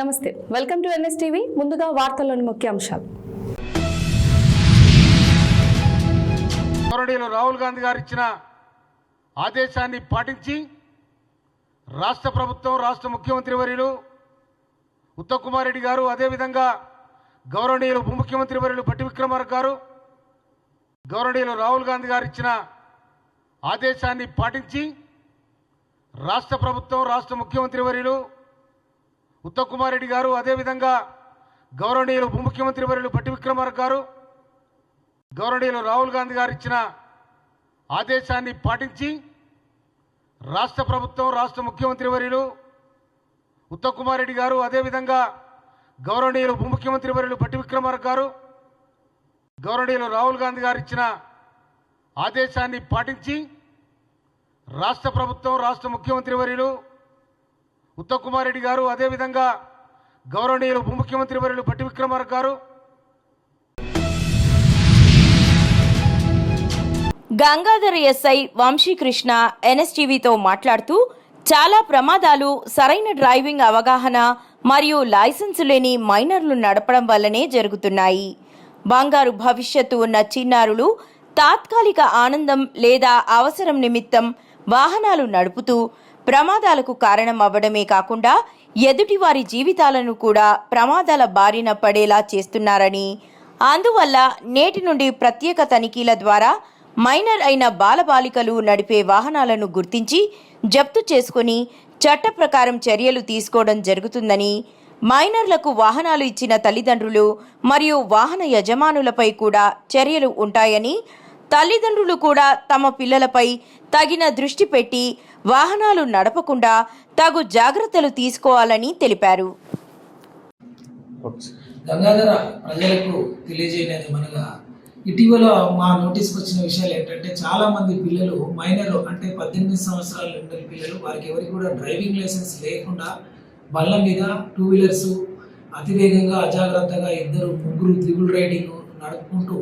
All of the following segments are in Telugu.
నమస్తే, వెల్కమ్ టు ఎన్ఎస్ టీవీ. ముందుగా వార్తల్లోని ముఖ్యాంశాలు. రాహుల్ గాంధీ గారు ఇచ్చిన ఆదేశాన్ని పాటించి రాష్ట్ర ప్రభుత్వం, రాష్ట్ర ముఖ్యమంత్రి వర్యులు ఉత్తమ్ కుమార్ రెడ్డి గారు, అదేవిధంగా గౌరవనీయులు ఉప ముఖ్యమంత్రి వర్యులు భట్టి విక్రమార్క గారు, గౌరవనీయులు రాహుల్ గాంధీ గారు ఇచ్చిన ఆదేశాన్ని పాటించి రాష్ట్ర ప్రభుత్వం, రాష్ట్ర ముఖ్యమంత్రి వర్యులు ఉత్తమ్ కుమార్ రెడ్డి గారు, అదేవిధంగా గౌరవనీయులు ఉప ముఖ్యమంత్రి వర్యులు భట్టి విక్రమార్క గారు, గౌరవనీయులు రాహుల్ గాంధీ గారు ఇచ్చిన ఆదేశాన్ని పాటించి రాష్ట్ర ప్రభుత్వం, రాష్ట్ర ముఖ్యమంత్రి వర్యులు ఉత్తమ్ కుమార్ రెడ్డి గారు, అదేవిధంగా గౌరవనీయులు ఉప ముఖ్యమంత్రి వర్యులు భట్టి విక్రమార్క గారు, గౌరవనీయులు రాహుల్ గాంధీ గారు ఇచ్చిన ఆదేశాన్ని పాటించి రాష్ట్ర ప్రభుత్వం, రాష్ట్ర ముఖ్యమంత్రి వర్యులు ఉత్తమ్ కుమార్ రెడ్డి గారు, అదేవిధంగా గౌరవనీయులు ఉప ముఖ్యమంత్రి వర్యులు భట్టి విక్రమార్క గారు. గంగాధర్ ఎస్ఐ వంశీకృష్ణ ఎన్ఎస్టీవీతో మాట్లాడుతూ, చాలా ప్రమాదాలు సరైన డ్రైవింగ్ అవగాహన మరియు లైసెన్సు లేని మైనర్లు నడపడం వల్లనే జరుగుతున్నాయి. బంగారు భవిష్యత్తు ఉన్న చిన్నారులు తాత్కాలిక ఆనందం లేదా అవసరం నిమిత్తం వాహనాలు నడుపుతూ ప్రమాదాలకు కారణం అవ్వడమే కాకుండా ఎదుటివారి జీవితాలను కూడా ప్రమాదాల బారిన పడేలా చేస్తున్నారని, అందువల్ల నేటి నుండి ప్రత్యేక తనిఖీల ద్వారా మైనర్ అయిన బాలబాలికలు నడిపే వాహనాలను గుర్తించి జప్తు చేసుకుని చట్ట ప్రకారం చర్యలు తీసుకోవడం జరుగుతుందని, మైనర్లకు వాహనాలు ఇచ్చిన తల్లిదండ్రులు మరియు వాహన యజమానులపై కూడా చర్యలు ఉంటాయని, తల్లిదండ్రులు కూడా తమ పిల్లలపై తగిన దృష్టి పెట్టి వాహనాలు నడపకుండా తగు జాగ్రత్తలు తీసుకోవాలని తెలిపారు. గంగాధర ప్రజలకు తెలియజేయలేదు మనగా ఇటీవల మా నోటీస్కి వచ్చిన విషయాలు ఏంటంటే, చాలా మంది పిల్లలు మైనర్ అంటే 18 సంవత్సరాల ఉండే పిల్లలు, వారికి ఎవరికి కూడా డ్రైవింగ్ లైసెన్స్ లేకుండా బళ్ళ మీద 2 వీలర్స్ అతివేగంగా అజాగ్రత్తగా 2-3 త్రిబుల్ రైడింగ్ నడుపుకుంటూ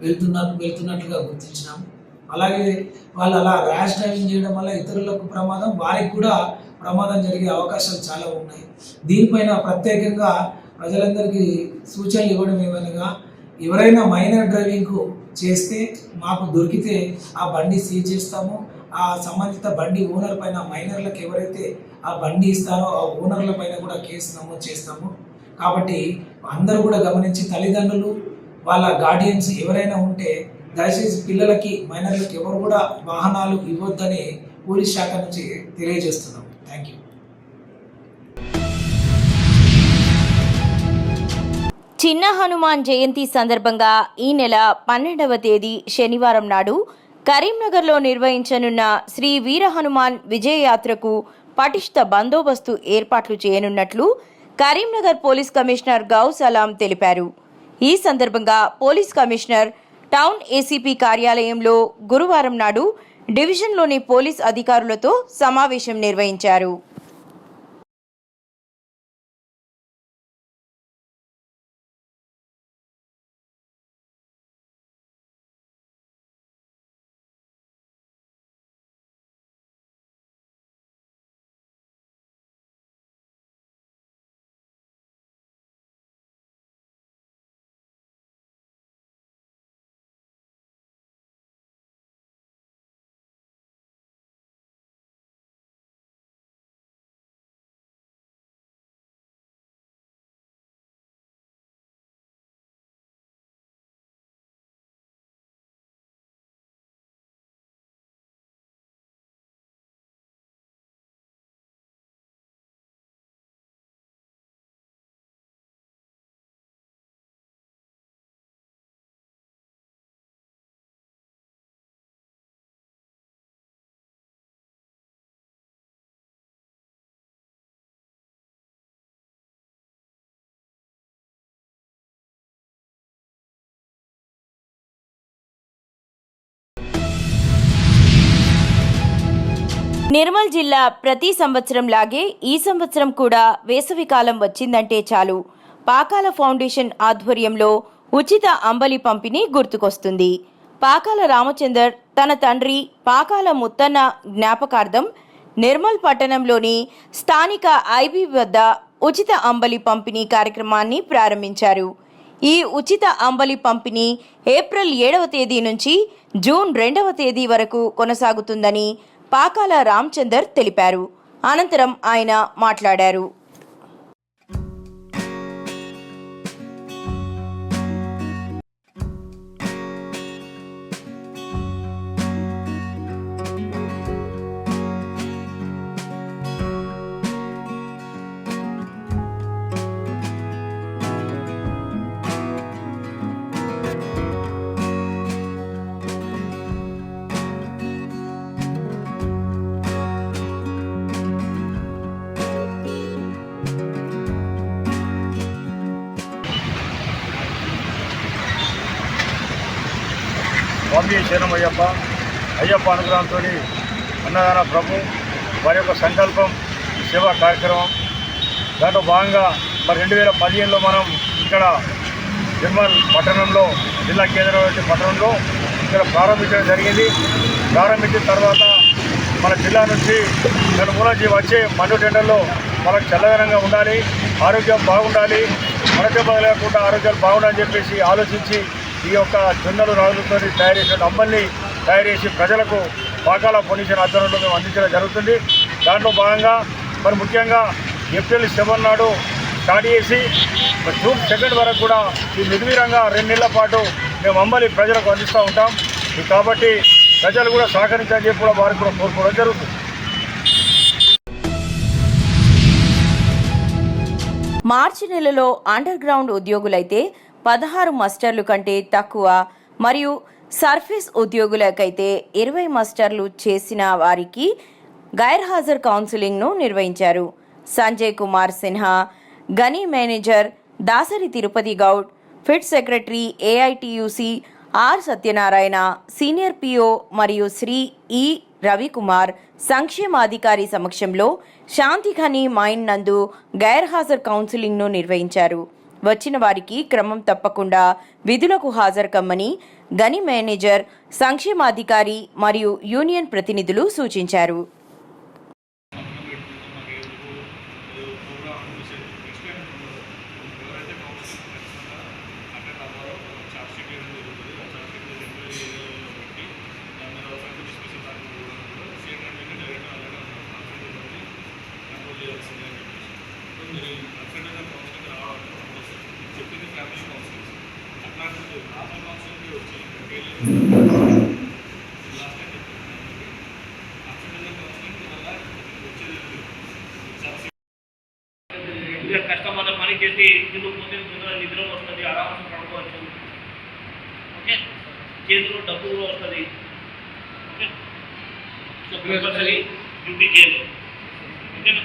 వెళ్తున్నట్లుగా గుర్తించినాం. అలాగే వాళ్ళు అలా ర్యాష్ డ్రైవింగ్ చేయడం వల్ల ఇతరులకు ప్రమాదం, వారికి కూడా ప్రమాదం జరిగే అవకాశాలు చాలా ఉన్నాయి. దీనిపైన ప్రత్యేకంగా ప్రజలందరికీ సూచనలు ఇవ్వడం ఏమనగా, ఎవరైనా మైనర్ డ్రైవింగ్ చేస్తే మాకు దొరికితే ఆ బండి సీజ్ చేస్తాము. ఆ సంబంధిత బండి ఓనర్ పైన, మైనర్లకు ఎవరైతే ఆ బండి ఇస్తారో ఆ ఓనర్ల పైన కూడా కేసు నమోదు చేస్తాము. కాబట్టి అందరూ కూడా గమనించి, తల్లిదండ్రులు వాళ్ళ గార్డియన్స్ ఎవరైనా ఉంటే దయచేసి పిల్లలకి, మైనర్లకి ఎవరు కూడా వాహనాలు ఇవ్వొద్దని పోలీస్ శాఖ నుంచి తెలియజేస్తున్నాం. Thank you. చిన్న హనుమాన్ జయంతి సందర్భంగా ఈ నెల 12వ తేదీ శనివారం నాడు కరీంనగర్లో నిర్వహించనున్న శ్రీ వీర హనుమాన్ విజయయాత్రకు పటిష్ట బందోబస్తు ఏర్పాట్లు చేయనున్నట్లు కరీంనగర్ పోలీస్ కమిషనర్ గౌస్ అలాం తెలిపారు. ఈ సందర్భంగా పోలీస్ కమిషనర్ టౌన్ ఏసీపీ కార్యాలయంలో గురువారం నాడు డివిజన్లోని పోలీస్ అధికారులతో సమావేశం నిర్వహించారు. నిర్మల్ జిల్లా ప్రతి సంవత్సరం లాగే ఈ సంవత్సరం కూడా వేసవికాలం వచ్చిందంటే చాలు పాకాల ఫౌండేషన్ ఆధ్వర్యంలో ఉచిత అంబలి పంపిణీ గుర్తుకొస్తుంది. పాకాల రామచందర్ తన తండ్రి పాకాల ముత్తన్న జ్ఞాపకార్థం నిర్మల్ పట్టణంలోని స్థానిక ఐబీ వద్ద ఉచిత అంబలి పంపిణీ కార్యక్రమాన్ని ప్రారంభించారు. ఈ ఉచిత అంబలి పంపిణీ ఏప్రిల్ 7వ తేదీ నుంచి జూన్ 2వ తేదీ వరకు కొనసాగుతుందని పాకాల రామచందర్ తెలిపారు. అనంతరం ఆయన మాట్లాడారు. స్వామి శరణం అయ్యప్ప అనుగ్రహంతో అన్నదాన ప్రభు వారి యొక్క సంకల్పం సేవా కార్యక్రమం. దాంట్లో భాగంగా మరి 2015లో మనం ఇక్కడ నిర్మల్ పట్టణంలో జిల్లా కేంద్రమైన పట్టణంలో ఇక్కడ ప్రారంభించడం జరిగింది. ప్రారంభించిన తర్వాత మన జిల్లా నుంచి నలుమూల వచ్చే మండు టెండర్లో మనకు చల్లదనంగా ఉండాలి, ఆరోగ్యం బాగుండాలి, మనకే బదలేకుండా ఆరోగ్యాలు బాగుండాలని చెప్పేసి ఆలోచించి ఈ యొక్క జొన్నలు రాగులతో తయారు చేసిన అంబల్ని తయారు చేసి ప్రజలకు పాకాల పొల్యూషన్ ఆధ్వర్యంలో మేము అందించడం జరుగుతుంది. దాంట్లో భాగంగా మరి ముఖ్యంగా ఏప్రిల్ 7 నాడు స్టార్ట్ చేసి జూన్ 2 వరకు కూడా ఈ నిర్వీరంగా 2 నెలల పాటు మేము అంబలి ప్రజలకు అందిస్తూ ఉంటాం. కాబట్టి ప్రజలు కూడా సహకరించాలని చెప్పి కూడా వారికి కూడా కోరుకోవడం జరుగుతుంది. మార్చి నెలలో అండర్ గ్రౌండ్ ఉద్యోగులైతే 16 మస్టర్లు కంటే తక్కువ మరియు సర్ఫేస్ ఉద్యోగులకైతే 20 మస్టర్లు చేసిన వారికి గైర్హాజరు కౌన్సిలింగ్ను నిర్వహించారు. సంజయ్ కుమార్ సిన్హా, గని manager Dasari Tirupati Goud, pit secretary AITUC R Satyanarayana, senior PO మరియు శ్రీ ఈ రవికుమార్ సంక్షేమాధికారి సమక్షంలో శాంతిఖని మైన్ నందు గైర్హాజరు కౌన్సిలింగ్ను నిర్వహించారు. వచ్చిన వారికి క్రమం తప్పకుండా విధులకు హాజరు కమ్మని గని మేనేజర్, సంక్షేమాధికారి మరియు యూనియన్ ప్రతినిధులు సూచించారు. కస్టమర్ల పని చేసి నిద్ర వస్తుంది, ఆరామ్స్ పడుకోవచ్చు. ఓకే, చేతిలో డబ్బు కూడా వస్తుంది. ఓకే, సో కంపల్సరీ డ్యూటీ చేయాలి. ఓకేనా?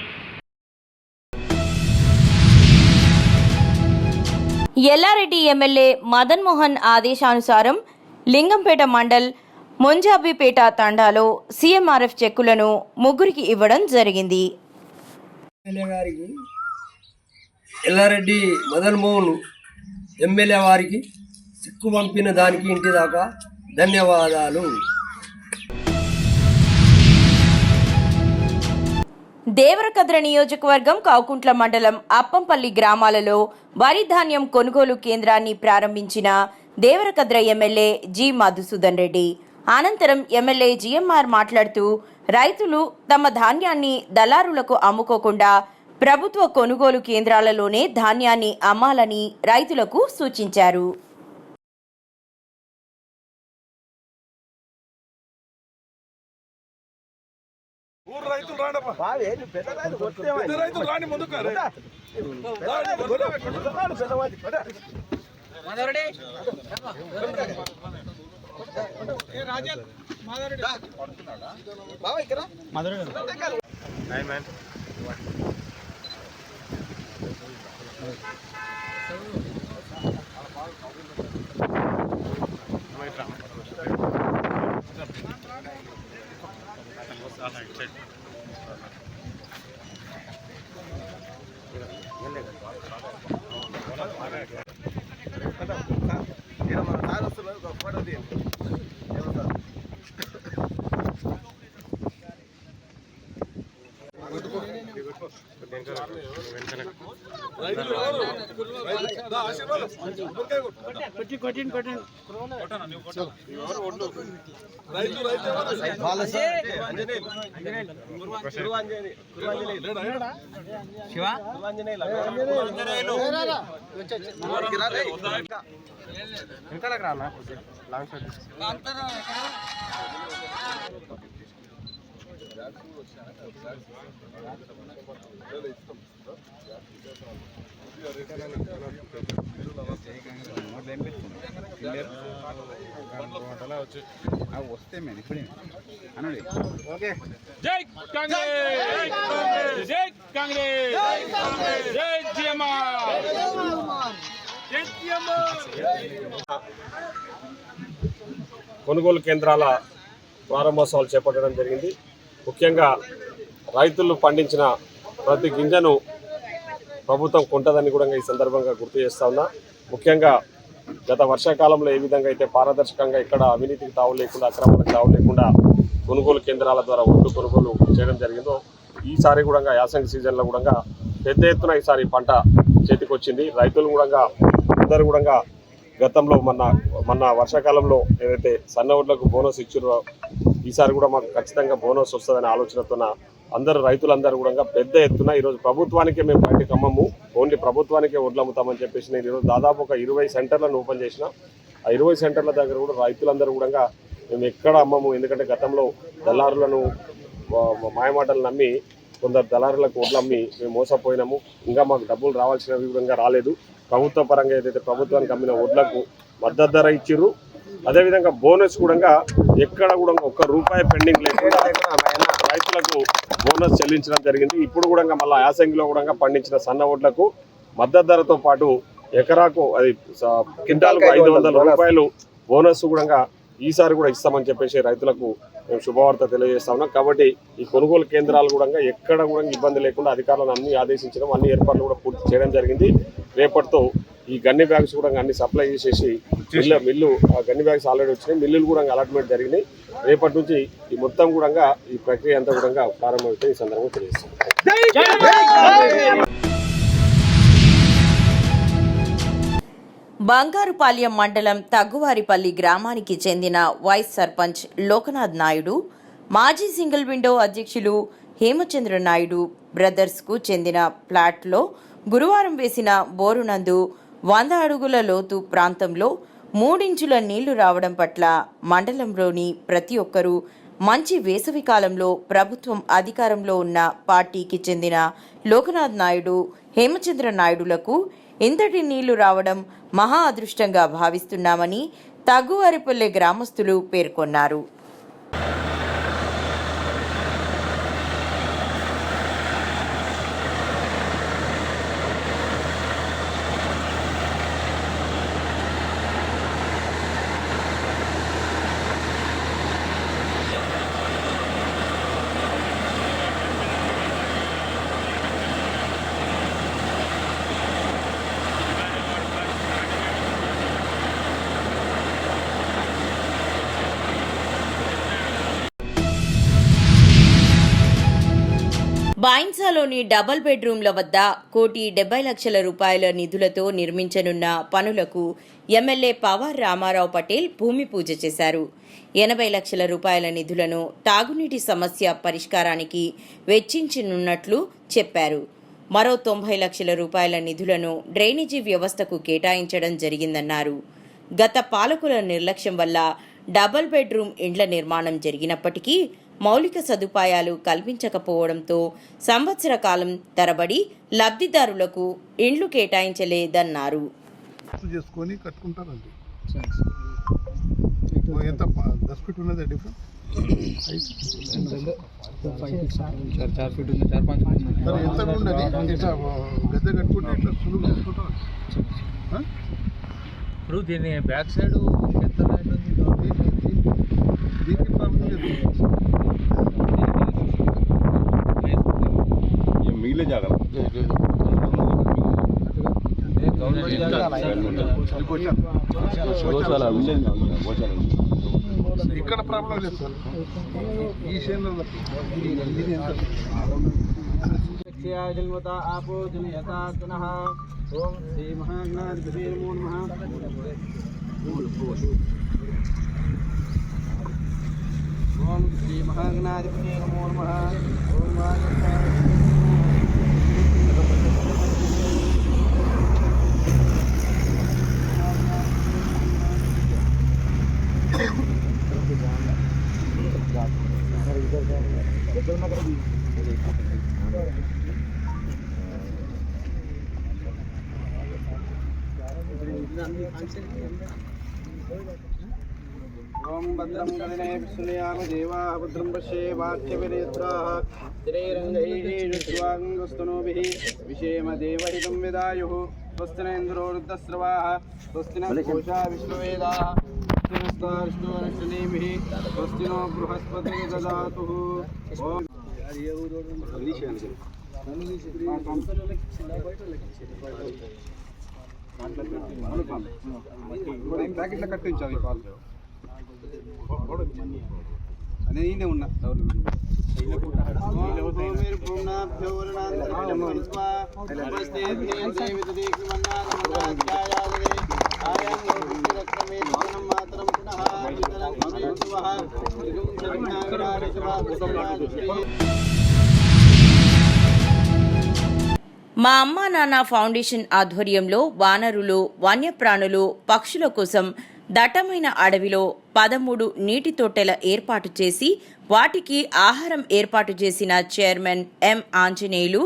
ఎల్లారెడ్డి ఎమ్మెల్యే మదన్ మోహన్ ఆదేశానుసారం లింగంపేట మండల్ ముంజాబీపేట తండాలో సీఎంఆర్ఎఫ్ చెక్కులను ముగ్గురికి ఇవ్వడం జరిగింది. ఎమ్మెల్యే గారికి ఎల్లారెడ్డి మదన్ మోహన్ ఎమ్మెల్యే వారికి చెక్కు పంపిన దానికి ఇంటి దాకా ధన్యవాదాలు. దేవరకద్ర నియోజకవర్గం కావుకుంట్ల మండలం అప్పంపల్లి గ్రామాలలో వరి ధాన్యం కొనుగోలు కేంద్రాన్ని ప్రారంభించిన దేవరకద్ర ఎమ్మెల్యే జి మధుసూదన్ రెడ్డి. అనంతరం ఎమ్మెల్యే జిఎంఆర్ మాట్లాడుతూ రైతులు తమ ధాన్యాన్ని దళారులకు అమ్ముకోకుండా ప్రభుత్వ కొనుగోలు కేంద్రాలలోనే ధాన్యాన్ని అమ్మాలని రైతులకు సూచించారు. వస్తే మేము ఇప్పుడే అనండి. జై కాంగ్రెస్, జై కాంగ్రెస్, జై జిఎంఆర్, జై జిఎంఆర్. కొనుగోలు కేంద్రాల ప్రారంభోత్సవాలు చేపట్టడం జరిగింది. ముఖ్యంగా రైతులు పండించిన ప్రతి గింజను ప్రభుత్వం కొంటదని కూడా ఈ సందర్భంగా గుర్తు చేస్తా ఉన్నా. ముఖ్యంగా గత వర్షాకాలంలో ఏ విధంగా అయితే పారదర్శకంగా ఇక్కడ అవినీతికి తావు లేకుండా, అక్రమాలకు తావు లేకుండా కొనుగోలు కేంద్రాల ద్వారా ఒడ్లు కొనుగోలు చేయడం జరిగిందో, ఈసారి కూడా యాసంగి సీజన్లో కూడా పెద్ద ఎత్తున ఈసారి పంట చేతికి వచ్చింది. రైతులు కూడా అందరూ కూడా గతంలో మొన్న వర్షాకాలంలో ఏదైతే సన్న ఒడ్లకు బోనస్ ఇచ్చారో ఈసారి కూడా మాకు ఖచ్చితంగా బోనస్ వస్తుందనే ఆలోచనతో అందరూ రైతులందరూ కూడా పెద్ద ఎత్తున ఈరోజు ప్రభుత్వానికే మేము బయటకు అమ్మము, ఓన్లీ ప్రభుత్వానికే వడ్లు అమ్ముతామని చెప్పేసి నేను ఈరోజు దాదాపు ఒక 20 సెంటర్లను ఓపెన్ చేసిన. ఆ 20 సెంటర్ల దగ్గర కూడా రైతులందరూ కూడా మేము ఎక్కడ అమ్మము, ఎందుకంటే గతంలో దళారులను మాయమాటలు నమ్మి కొందరు దళారులకు వడ్లు అమ్మి మేము మోసపోయినాము. ఇంకా మాకు డబ్బులు రావాల్సిన విధంగా రాలేదు. ప్రభుత్వ పరంగా ఏదైతే ప్రభుత్వానికి అమ్మిన వడ్లకు మద్దతు ధర ఇచ్చిర్రు. అదేవిధంగా బోనస్ కూడా ఎక్కడ కూడా ₹1 పెండింగ్ లేకుండా రైతులకు బోనస్ చెల్లించడం జరిగింది. ఇప్పుడు కూడా మళ్ళీ యాసంగిలో కూడా పండించిన సన్న వడ్లకు మద్దతు ధరతో పాటు ఎకరాకు అది క్వింటాల్కు ₹500 బోనస్ కూడా ఈసారి కూడా ఇస్తామని చెప్పేసి రైతులకు మేము శుభవార్త తెలియజేస్తా ఉన్నాం. కాబట్టి ఈ కొనుగోలు కేంద్రాలు కూడా ఎక్కడ కూడా ఇబ్బంది లేకుండా అధికారులను అన్ని ఆదేశించడం, అన్ని ఏర్పాట్లు కూడా పూర్తి చేయడం జరిగింది. రేపటితో ఈ గన్ని బ్యాగ్స్ కూడా అన్ని సప్లై చేసేసి మిల్లు గన్ని బ్యాగ్స్ ఆల్రెడీ వచ్చినాయి, మిల్లులు కూడా అలాట్మెంట్ జరిగినాయి. రేపటి నుంచి ఈ మొత్తం కూడా ఈ ప్రక్రియ అంతా కూడా ప్రారంభమైతే ఈ సందర్భంగా తెలియజేస్తాం. బంగారుపాళ్యం మండలం తగ్గువారిపల్లి గ్రామానికి చెందిన వైస్ సర్పంచ్ లోకనాథ్ నాయుడు, మాజీ సింగిల్ విండో అధ్యక్షులు హేమచంద్ర నాయుడు బ్రదర్స్కు చెందిన ప్లాట్లో గురువారం వేసిన బోరునందు 100 అడుగుల లోతు ప్రాంతంలో 3 ఇంచుల నీళ్లు రావడం పట్ల మండలంలోని ప్రతి ఒక్కరూ మంచి వేసవి కాలంలో ప్రభుత్వం అధికారంలో ఉన్న పార్టీకి చెందిన లోకనాథ్ నాయుడు, హేమచంద్ర నాయుడులకు ఇంతటి నీళ్లు రావడం మహా అదృష్టంగా భావిస్తున్నామని తగ్గువారిపల్లె గ్రామస్తులు పేర్కొన్నారు. బాయిన్సాలోని డబుల్ బెడ్రూమ్ల వద్ద ₹1,70,00,000 నిధులతో నిర్మించనున్న పనులకు ఎమ్మెల్యే పవార్ రామారావు పటేల్ భూమి పూజ చేశారు. ₹80 లక్షల నిధులను తాగునీటి సమస్య పరిష్కారానికి వెచ్చించనున్నట్లు చెప్పారు. మరో ₹90 లక్షల నిధులను డ్రైనేజీ వ్యవస్థకు కేటాయించడం జరిగిందన్నారు. గత పాలకుల నిర్లక్ష్యం వల్ల డబుల్ బెడ్రూమ్ ఇండ్ల నిర్మాణం జరిగినప్పటికీ మౌలిక సదుపాయాలు కల్పించకపోవడంతో సంవత్సర కాలం తరబడి లబ్ధిదారులకు ఇండ్లు కేటాయించలేదన్నారు. చేసుకొని కట్టుకుంటారండి. ఎంత 10 ఫీట్ ఉన్నది డిఫరెంట్ ఎంత ఉన్నది. ఇట్లా గద్దె కట్టుకుంటే ఇట్లా సులువు చేసుకుంటారు. ఇప్పుడు దీని బ్యాక్ సైడ్ ఎంత దీనికి ప్రాబ్లం మిగిలే జాగా ఇక్కడ ప్రాబ్లం లేదు సార్. ఈ చేనులో जन्मता आपो जनयता पुनः ओम श्री महागणाधिपतये नमो नमः ओम श्री महागणाधिपतये नमो नमः ओम ओम भद्रं गणने विष्णुयाम देवाः भद्रं पश्येवाच्यविनेत्राः स्थिरैरङ्गैर्जुष्वाङ्गस्तनोभिः विषेम देवहितं विदायुः स्वस्ति न इन्द्रो वृद्धस्रवाः स्वस्ति न पूषा विष्णुवेदाः स्वस्तिनस्तारिष्णुवनश्रेणीभिः स्वस्ति नो बृहस्पतिः ददातु ओम ప్యాకెట్లో కట్టించాలి పాలు నేనే ఉన్నా మా అమ్మా నాన్న ఫౌండేషన్ ఆధ్వర్యంలో వానరులు, వన్యప్రాణులు, పక్షుల కోసం దట్టమైన అడవిలో 13 నీటి తొట్టెల ఏర్పాటు చేసి వాటికి ఆహారం ఏర్పాటు చేసిన చైర్మన్ ఎం. ఆంజనేయులు,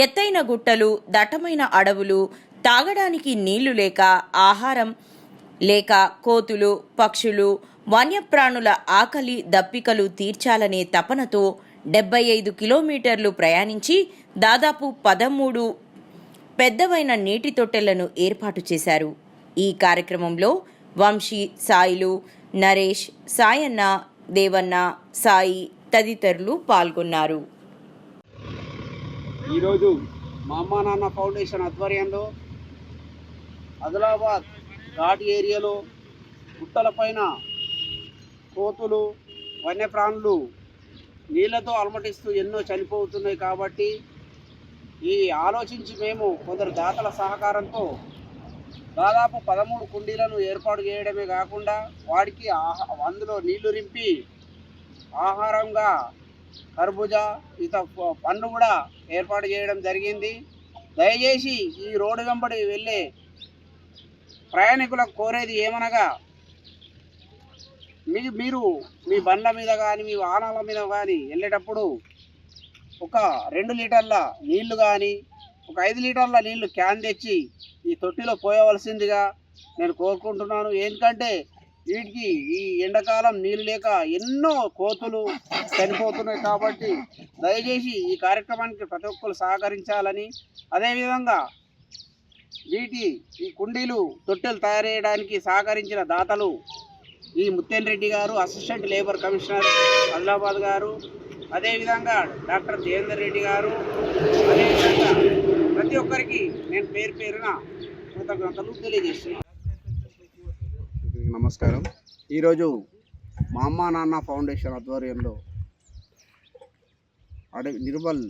ఎత్తైన గుట్టలు, దట్టమైన అడవులు, తాగడానికి నీళ్లు లేక, ఆహారం లేక కోతులు, పక్షులు, వన్యప్రాణుల ఆకలి దప్పికలు తీర్చాలనే తపనతో 75 కిలోమీటర్లు ప్రయాణించి దాదాపు 13 పెద్దవైన నీటి తొట్టెలను ఏర్పాటు చేశారు. ఈ కార్యక్రమంలో వంశీ, సాయిలు, నరేష్, సాయన్న, దేవన్న, సాయి తదితరులు పాల్గొన్నారు. ఈరోజు మా అమ్మా నాన్న ఫౌండేషన్ ఆధ్వర్యంలో ఆదిలాబాద్ ఘాట్ ఏరియాలో గుట్టలపైన కోతులు, వన్యప్రాణులు నీళ్లతో అలమటిస్తూ ఎన్నో చనిపోతున్నాయి. కాబట్టి ఈ ఆలోచించి మేము కొందరు దాతల సహకారంతో దాదాపు 13 కుండీలను ఏర్పాటు చేయడమే కాకుండా వాటికి అందులో నీళ్లు రింపి ఆహారంగా కర్బూజా, ఈత పండ్లు కూడా ఏర్పాటు చేయడం జరిగింది. దయచేసి ఈ రోడ్డు వెంబడి వెళ్ళే ప్రయాణికులకు కోరేది ఏమనగా, మీరు మీ బండ్ల మీద కానీ మీ వాహనాల మీద కానీ వెళ్ళేటప్పుడు ఒక 2 లీటర్ల నీళ్లు కానీ ఒక 5 లీటర్ల నీళ్లు క్యాన్ తెచ్చి ఈ తొట్టిలో పోయవలసిందిగా నేను కోరుకుంటున్నాను. ఎందుకంటే వీటికి ఈ ఎండాకాలం నీళ్ళు లేక ఎన్నో కోతులు చనిపోతున్నాయి. కాబట్టి దయచేసి ఈ కార్యక్రమానికి ప్రతి ఒక్కరు సహకరించాలని, అదేవిధంగా ఈ కుండీలు తొట్టెలు తయారు చేయడానికి సహకరించిన దాతలు ఈ ముత్తేన్ రెడ్డి గారు, అసిస్టెంట్ లేబర్ కమిషనర్ ఆదిలాబాద్ గారు, అదేవిధంగా డాక్టర్ జయేందర్ రెడ్డి గారు, అదేవిధంగా ప్రతి ఒక్కరికి నేను పేరు పేరున కృతజ్ఞతలు తెలియజేస్తున్నాను. నమస్కారం. ఈరోజు మా అమ్మా నాన్న ఫౌండేషన్ ఆధ్వర్యంలో నిర్మల్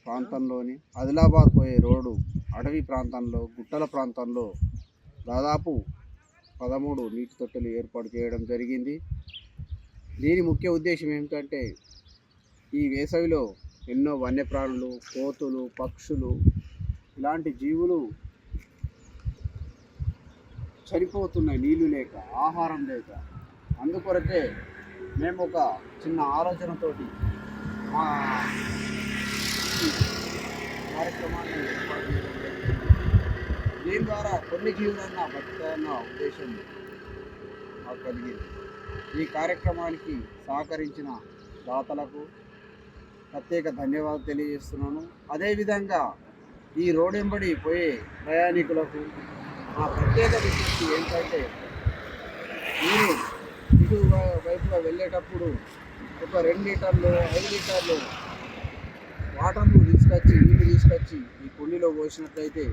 ప్రాంతంలోని ఆదిలాబాద్ పోయే రోడ్డు అడవి ప్రాంతంలో, గుట్టల ప్రాంతంలో దాదాపు 13 నీటి తొట్టెలు ఏర్పాటు చేయడం జరిగింది. దీని ముఖ్య ఉద్దేశం ఏమిటంటే, ఈ వేసవిలో ఎన్నో వన్యప్రాణులు, కోతులు, పక్షులు ఇలాంటి జీవులు చనిపోతున్నాయి నీళ్లు లేక, ఆహారం లేక. అందుకొరకే మేము ఒక చిన్న ఆలోచనతోటి మా కార్యక్రమాన్ని ఏర్పాటు చేయడం జరిగింది. దీని ద్వారా కొన్ని జీవులన్నా బతుకాలన్న ఉద్దేశం మాకు కలిగింది. ఈ కార్యక్రమానికి సహకరించిన దాతలకు ప్రత్యేక ధన్యవాదాలు తెలియజేస్తున్నాను. అదేవిధంగా ఈ రోడ్డెంబడి పోయే ప్రయాణికులకు మా ప్రత్యేక విజ్ఞప్తి ఏంటంటే, మీరు ఇటు వైపుగా వెళ్ళేటప్పుడు ఒక 2 లీటర్లు 5 లీటర్లు నీళ్లు తీసుకొచ్చి ఈ కుండీలో పోసినట్లయితే